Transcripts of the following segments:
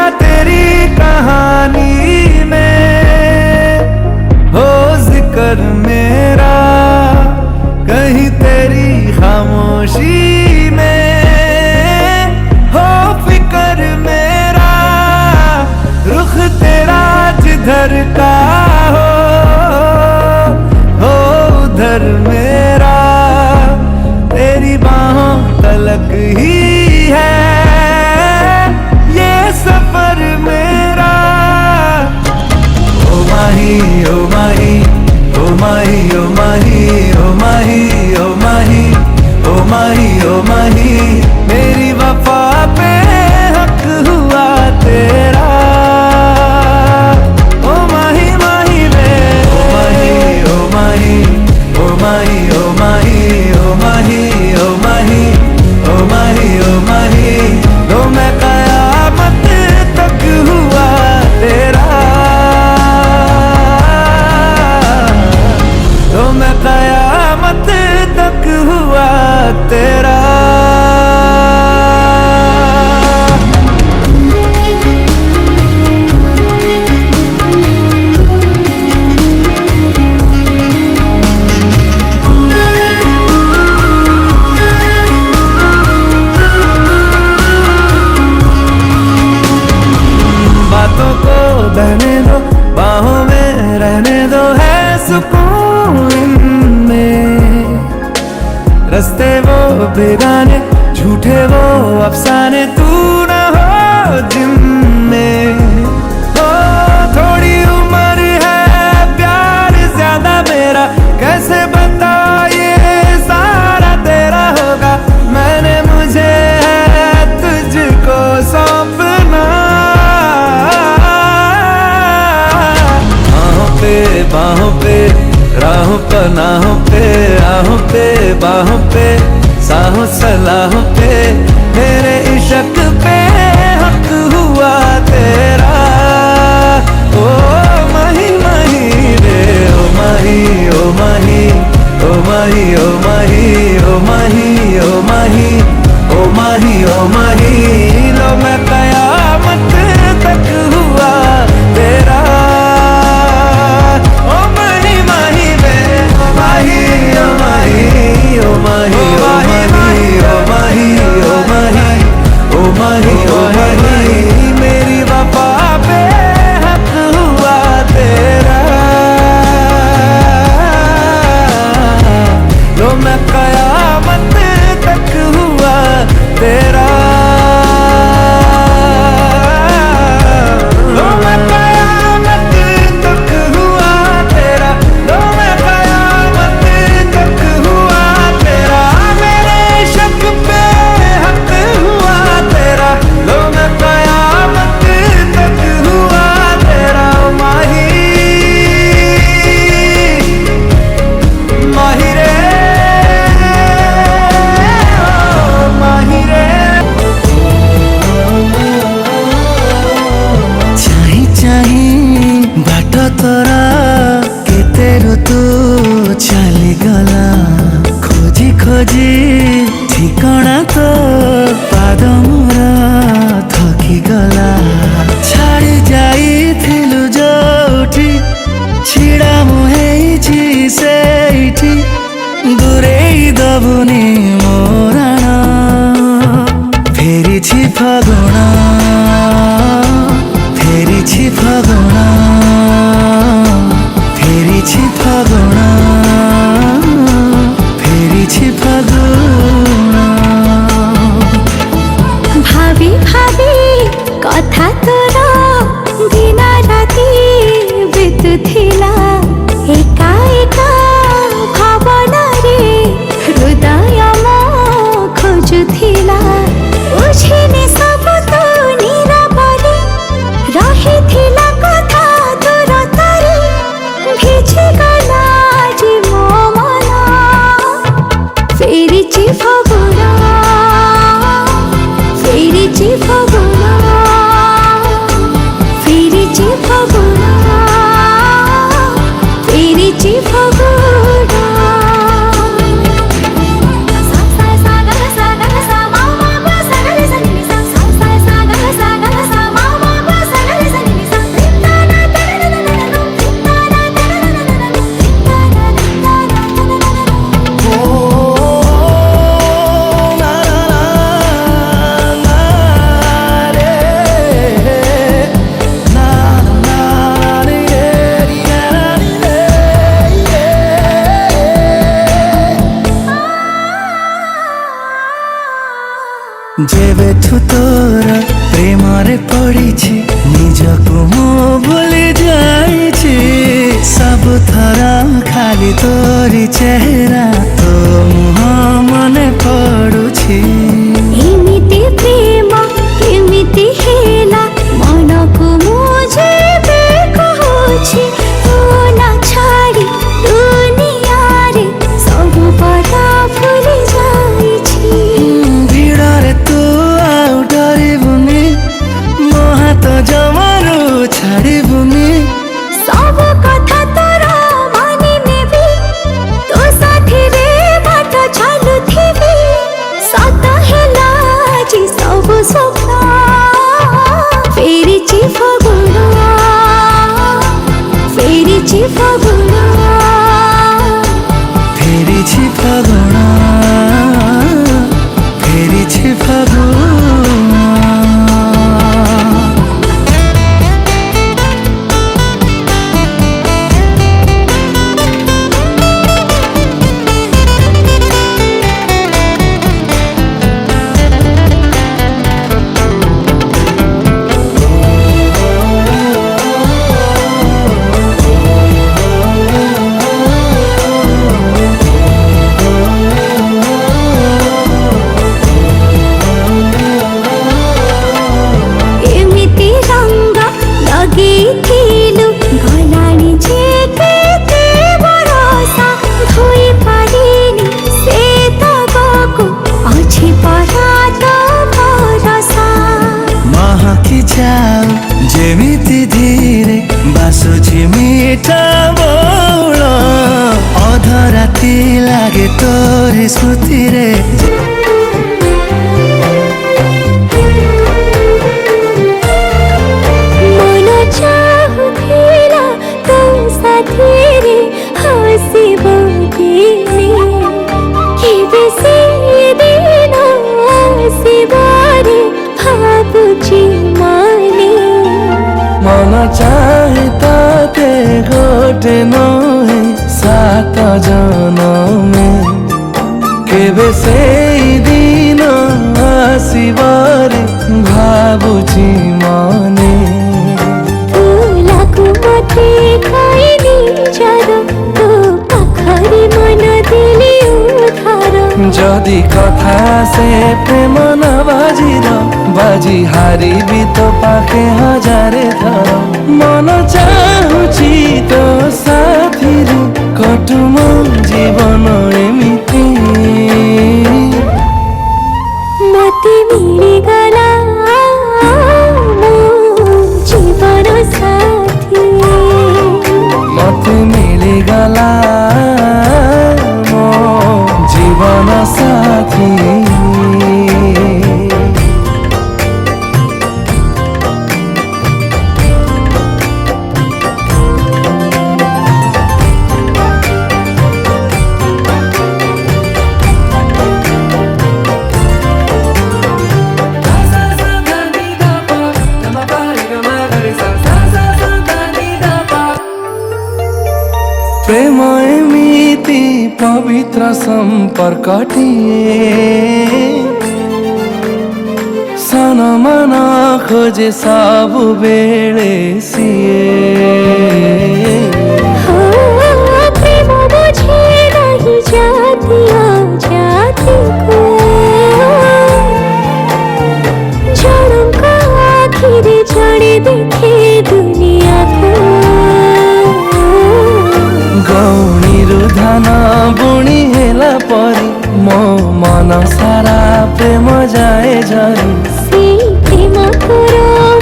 जरा तेरी कहानी में हो जिक्र मेरा, कहीं तेरी खामोशी में हो फिक्र मेरा, रुख तेरा जिधर का हो उधर मेरा, तेरी बाहों तलक ही है ये सफर मेरा। ओ माही ओ माही ओ माही ओ माही ओ माही ओ माही ओ माही ओ माही, मेरी वफा पे हक हुआ तेरा। ओ माही माही रे ओ माही ओ माही ओ माही ओ माही ओ माही ओ माही ओ माही ओ माही, तो मैं कयामत तक हुआ तेरा, तो मैं कयामत तक हुआ तेरा। बातों को बहने दो, बाहों में रहने दो, है सुकून इनमें। रस्ते वो बेगाने, झूठे वो अफसाने, तू न हो जिनमें। ओ थोड़ी उम्र है, प्यार ज्यादा मेरा, कैसे बता ये सारा तेरा होगा। मैंने मुझे है तुझको सौंपना, बाहों पे राहों पनाहों पे, राहों पे बाहों पे, साहों सलाहों पे, मेरे इश्क पे हक हुआ तेरा। ओ माही माही रे ओ माही ओ माही ओ माही ओ माही ओ माही ओ माही ओ माही ओ माही, लो मैं कयामत तक हुआ तेरा। मेरी वफा पे हक हुआ तेरा, तो मैं कयामत तक हुआ तेरा, तो मैं कयामत तक हुआ तेरा, तो मैं कयामत तक हुआ तेरा। मेरे शक पे हक हुआ तेरा, तो मैं कयामत तक हुआ तेरा। माही माही रे ओ माही रे। चाही चाही बाट तोरा केते ऋतु चलीगला, खोजी खोजी ठिकଣା तो पाद मोर थकिगला। छाड़ी जाइथिलु जोठी छिड़ा मुहेइछि सेठी, दूरेई दबुनी मोराण फेरिछि फगुण, फेरिछि फगुण, फेरिछि फगुण, फेरिछि फगुण। भाभी भाभी कथा तोर दिन राति बीतुथिला, एका एका भावनारे हृदय मो खोजुथिला। बुझिनी सब तो नीरवरे रहिथिला कथा तोर तारे, भिजी गला जे मो मन फेरिछि फगुण, फेरिछि फगुण। ପ୍ରେମରେ ପଡ଼ିଛି ନିଜକୁ ମୁଁ ଭୁଲି ଯାଇଛି ସବୁଥର ଖାଲି ତୋରି ଚେହେରା ତୋ ମୁହଁ ମନେ ପଡୁଛି ଏମିତି ପ୍ରେମ କେମିତି ହେଲା ମନକୁ ମୁଁ ଯେବେ କହୁଛି ତୁ ନା ଛାଡ଼ି ଦୁନିଆରେ ସବୁ ପରା ଭୁଲି ଯାଇଛି ଭିଡ଼ରେ ତୁ ଆଉ ଡରିବୁନି ମୋ ହାତ ଜମାରୁ ଛାଡ଼ିବୁନି ସବୁ କଥା ତୋର ମାନି ନେବି ତୋ ସାଥିରେ ବାଟ ଚାଲୁଥିବି ସତ ହେଲା ଆଜି ସବୁ ସ୍ୱପ୍ନ ଫେରିଛି ଫଗୁଣ ଫେରିଛି ଫଗୁଣ ଫେରିଛି ଫଗୁଣ ଫେରିଛି ଫଗୁଣ ଏମିତି ରଙ୍ଗ ଲଗେଇଥିଲୁ ଗଲାଣି ଯେ କେତେ ବରଷ ଧୋଇ ପାରିନି ସେ ତବକୁ ଅଛି ପରା ତ ଭରସା ମହକି ଯାଉ ଯେମିତି ଧୀରେ ବାସୁଛି ମିଠା ବଉଳ ଅଧରାତି ଲାଗେ ତୋରି ସ୍ମୃତିରେ ମନ ଚାହୁଥିଲା ତୋ ସାଥିରେ ହସିବ ଦିନେ କେବେ ସେ ଦିନ ଆସିବରେ ଭାବୁଛି ମନେ ମନ ଚାहे ତାତେ ଗୋଟେ ନୁହେଁ ସାତ ଜନମେ କେବେ ସେଇ ଦିନ ଆସିବରେ ଭାବୁଛି ମନେ ଫୁଲକୁ ମତେ ଖାଇନି ଜର ତୋ ପାଖରେ ମନ ଦେଲି ଉଧାର ଯଦି କଥା ସେ ପ୍ରେମ ନ ବାଜିର ବାଜି ହାରିବି ତୋ ପାଖେ ହଜାରେ ଥର ମନ ଚାହୁଁଛି ତୋ ସାଥିରେ କଟୁ ମୋ ଜୀବନ ଏମିତି ମତେ ମିଳିଗଲା ମୋ ଜୀବନ ସାଥୀ ମତେ ମିଳିଗଲା ମୋ ଜୀବନ ସାଥୀ ପ୍ରେମ ଏମିତି ପବିତ୍ର ସମ୍ପର୍କଟିଏ ସାନ ମନ ଖୋଜେ ସବୁବେଳେ ସିଏ ପ୍ରେମ ବୁଝେ ନାହିଁ ଜାତି ଅଜାତିକୁ ଜଣଙ୍କ ଆଖିରେ ଜଣେ ଦେଖେ ଦୁନିଆକୁ ଗଉଣୀରୁ ଧାନ ବୁଣି ହେଲା ପରି ମୋ ମନ ସାରା ପ୍ରେମ ଯାଏ ଝରି ସେଇ ପ୍ରେମ ତୋର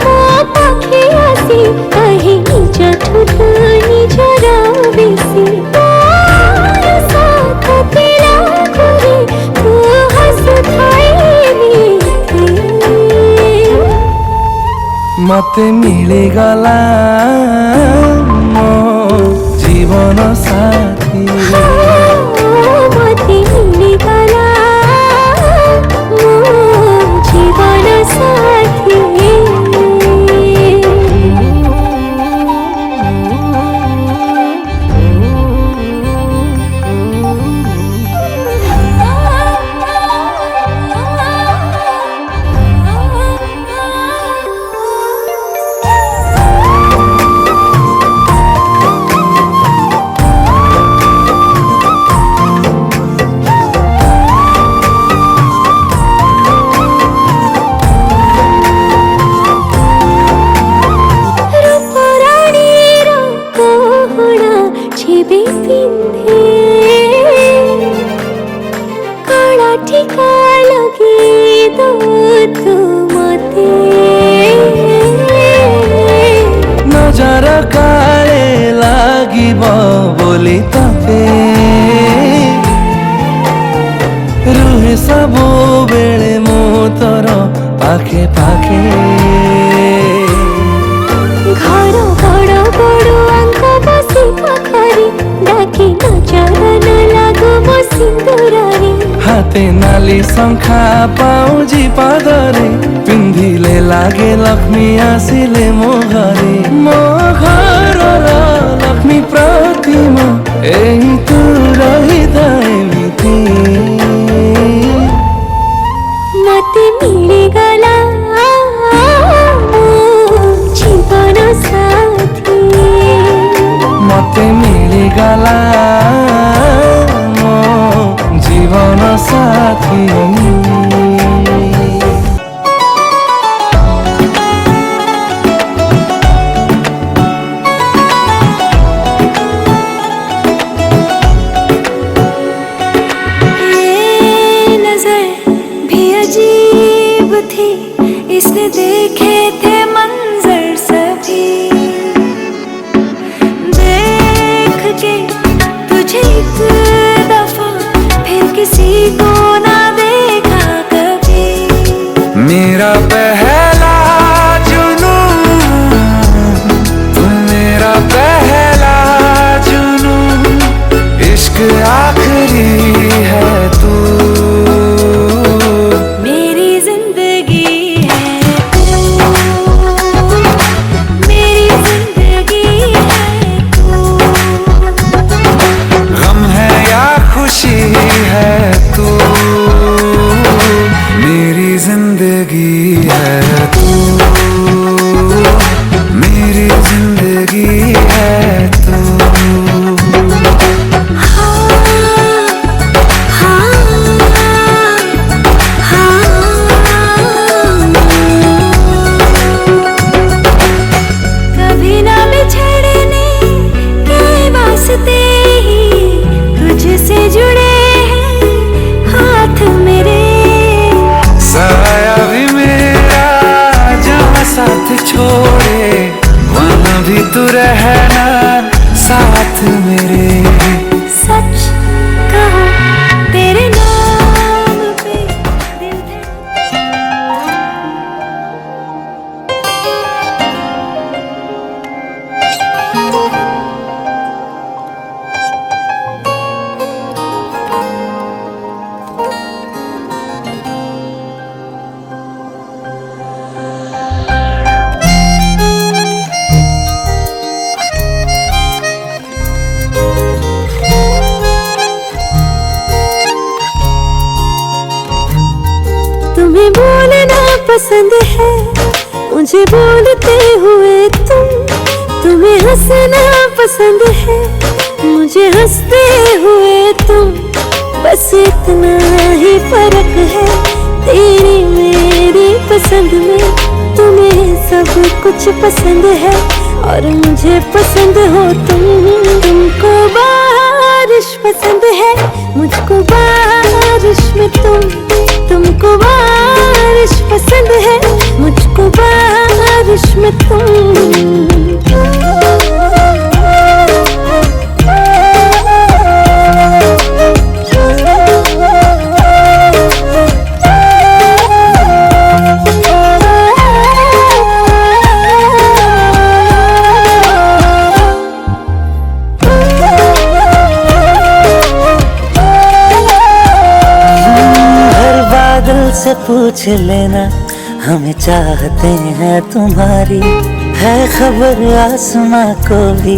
ମୋ ପାଖେ ଆସି କହେ ନିଜଠୁ ତୁ ନିଜର ବେଶୀ ମୋର ସାଥ ଥିଲା ଘରେ ତୁ ହସୁଥାଏ ମତେ ମିଳିଗଲା ମୋ ଜୀବନ ସାଥୀ ମତେ ମିଳିଗଲା ମୋ ଜୀବନ ସାଥୀ डर काले লাগিব बोली तते रुहे सबो बेले मो तोर पाखे पाखे घर बड़ बड़ुआंक बसी पाखरे डाकी नजर न लागो मो सिंदूररे हाते नाली शंखा पाउजी पादरे पिंधिले लागे लक्ष्मी आसिले मो घर लक्ष्मी प्रतिमा एही तू रही एमिति मते मिली गला जीवन साथी मते मिलिगला मो जीवन साथी थी इसने देखे थे मंजर सभी देख के तुझे एक दफा फिर किसी को ना देखा कभी मेरा पहला जुनून तू मेरा पहला जुनून इश्क आखिरी है तू जिंदगी है तू मेरी जिंदगी है तू कभी ना बिछड़ने के वास्ते ही तुझसे जुड़े हैं हाथ मेरे साया भी मेरा जहाँ साथ छोड़े वहाँ भी तू रहना साथ मेरे सच कहो तेरे नाम पे दिल तुम्हें बोलना पसंद है मुझे बोलते हुए तुम्हें हंसना पसंद है मुझे हंसते हुए तुम बस इतना ही फर्क है तेरी मेरी पसंद में तुम्हें सब कुछ पसंद है और मुझे पसंद हो तुमको बारिश पसंद है मुझको बारिश में तुमको बारिश पसंद है मुझको बारिश में से पूछ लेना हमें चाहते हैं तुम्हारी है खबर आसमां को भी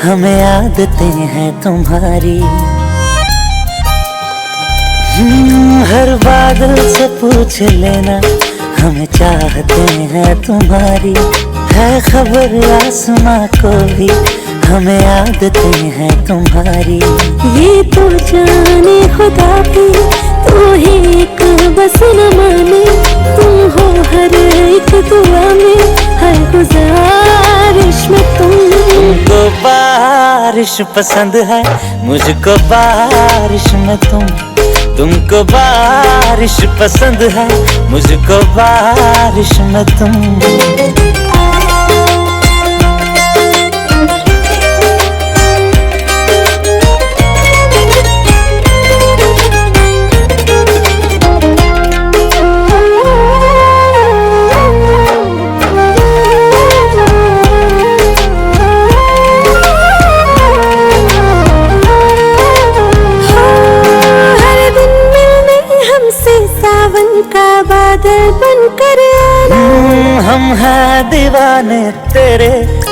हमें आदतें हैं तुम्हारी हर बादल से पूछ लेना हमें चाहते हैं तुम्हारी है खबर आसमां को भी हमें आदतें हैं तुम्हारी ये तो जाने खुदा भी तू ही एक बस न माने तुम हो हर एक दुआ में हर गुजारिश में तुमको बारिश पसंद है मुझको बारिश में तुमको बारिश पसंद है मुझको बारिश में तुम हम हैं दीवाने तेरे,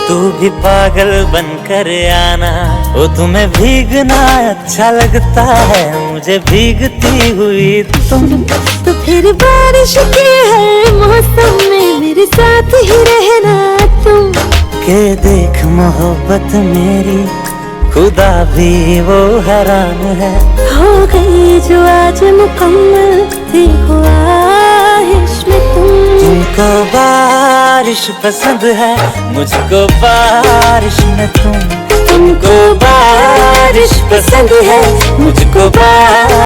तू भी पागल बनकर आना। ओ तुम्हें भीगना अच्छा लगता है, मुझे भीगती हुई तुम। तो फिर बारिश के हर मौसम में मेरे साथ ही रहना तुम। के देख मोहब्बत मेरी, खुदा भी वो हैरान है। हो गई जो आज मुकम्मल, देखो आहिश में तुम। तुमको बारिश पसंद है, मुझको बारिश में तुम। तुमको बारिश पसंद है, मुझको बारिश